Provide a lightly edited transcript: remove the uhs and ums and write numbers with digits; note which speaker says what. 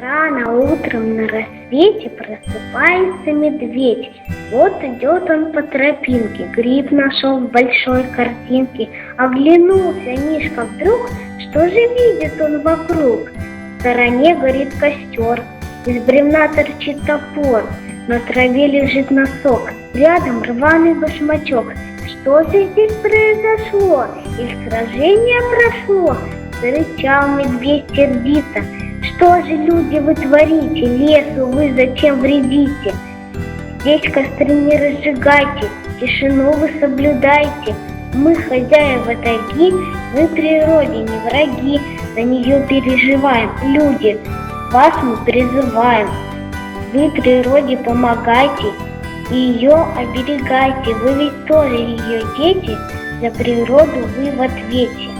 Speaker 1: Рано утром на рассвете просыпается медведь. Вот идет он по тропинке, гриб нашел в большой корзинке. Оглянулся Мишка вдруг, что же видит он вокруг? В стороне горит костер, из бревна торчит топор, на траве лежит носок, рядом рваный башмачок. Что же здесь произошло? Их сражение прошло? Зарычал медведь сердито. Что же, люди, вы творите? Лесу вы зачем вредите? Здесь костры не разжигайте, тишину вы соблюдайте. Мы хозяева тайги, мы природе не враги, за нее переживаем, люди, вас мы призываем. Вы природе помогайте и ее оберегайте, вы ведь тоже ее дети, за природу вы в ответе.